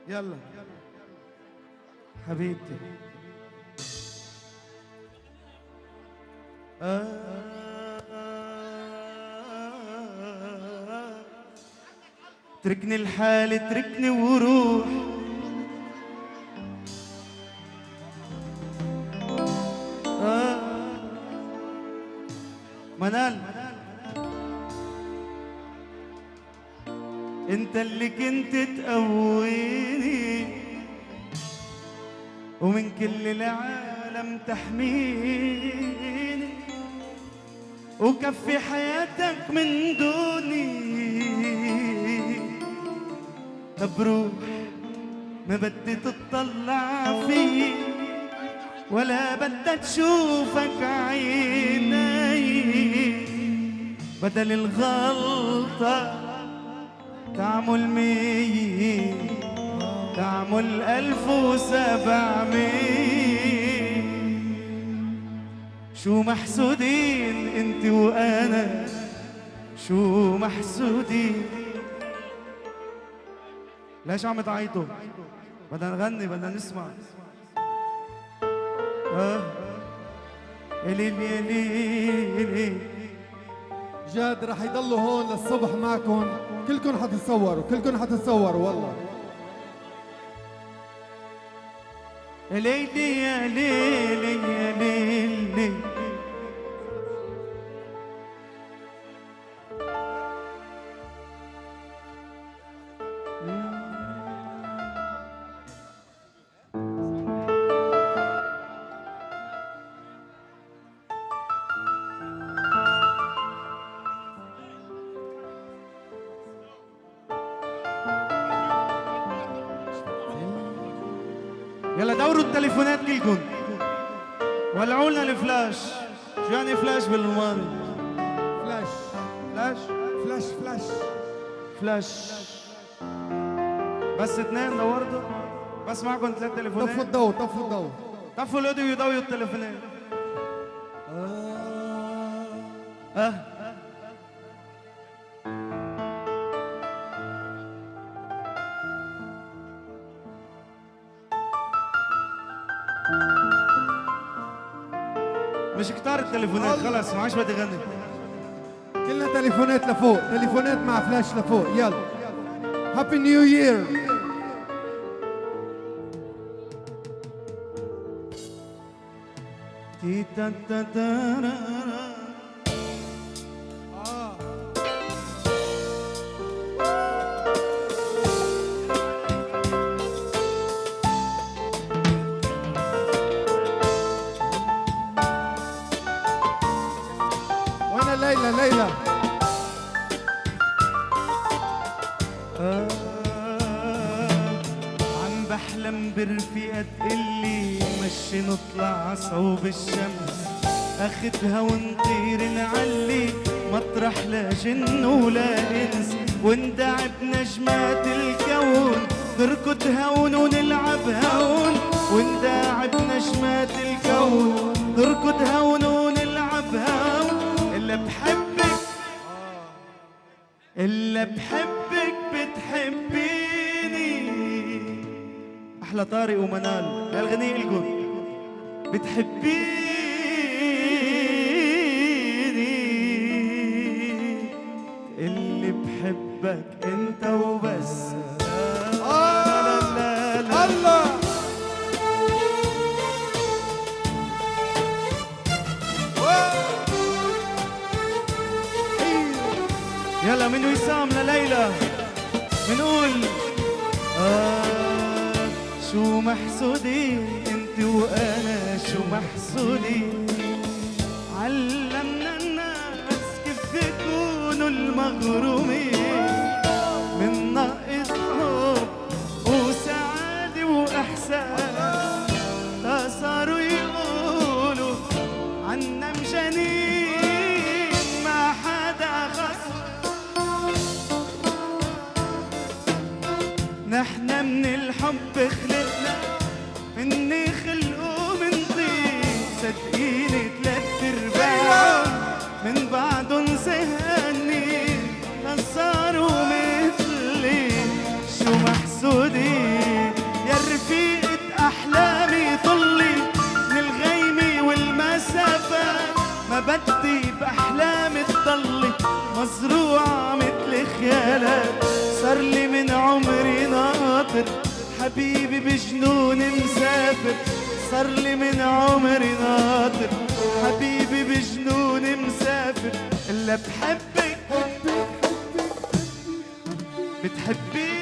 يلا حبيبتي. تركني الحال تركني وروح، منال انت اللي كنت تقويني ومن كل العالم تحميني وكفي حياتك من دوني. طب روح ما بدي تطلع فيي ولا بدي تشوفك عيني، بدل الغلطة تعمل 100 تعمل 1700. شو محسودين انت وانا، شو محسودين. ليش عم تعيطوا؟ بدنا نغني بدنا نسمع. يا ليل يا ليل. جاد رح يضلوا هون للصبح معكم، كلكم حتتصوروا كلكم حتتصوروا والله. يا ليلي يا ليلي يا ليلي. يلا دوروا التليفونات كلكم، ولعوا لنا الفلاش. شو يعني فلاش بالروماني؟ فلاش فلاش فلاش فلاش فلاش. بس اثنين دورتوا؟ بس معكم 3 تليفونات؟ طفوا الضوء طفوا الضوء. طفوا الاوديو وضووا التليفونات. مش كتار التليفونات خلص ما عادش بدي غني. كلنا تليفونات لفوق، تليفونات مع فلاش لفوق. يلا هابي نيو يير. تيتا تاتارا. ليلى ليلى عم بحلم برفيقة تقلي مشي نطلع صوب الشمس، اخدها ونطير نعلي مطرح لا جن ولا انس، وندعب نجمات الكون نركض هون ونلعب هون، وندعب نجمات الكون نركض هون ونلعب هون. إلا بحبك إلا بحبك بتحبيني. أحلى طارق ومنال هالغنية إلكم. بتحبيني اللي بحبك أنت وبس. لا لا لا الله. يلا من وسام لليلى منقول شو محسودين انت وانا، شو محسودين. علمنا الناس كيف يكونوا المغرومين من نقص حب وسعادة واحسان، صاروا يقولوا عنا مجانين ما حدا خص. نحن من الحب خلقنا مني خلقوا من طين، صدقيني 3/4 من بعدن زهقانين، صاروا مثلي شو محسودين. ناطر، حبيبي بجنون مسافر، صار لي من عمري ناطر، حبيبي بجنون مسافر، إلا بحبك بتحبي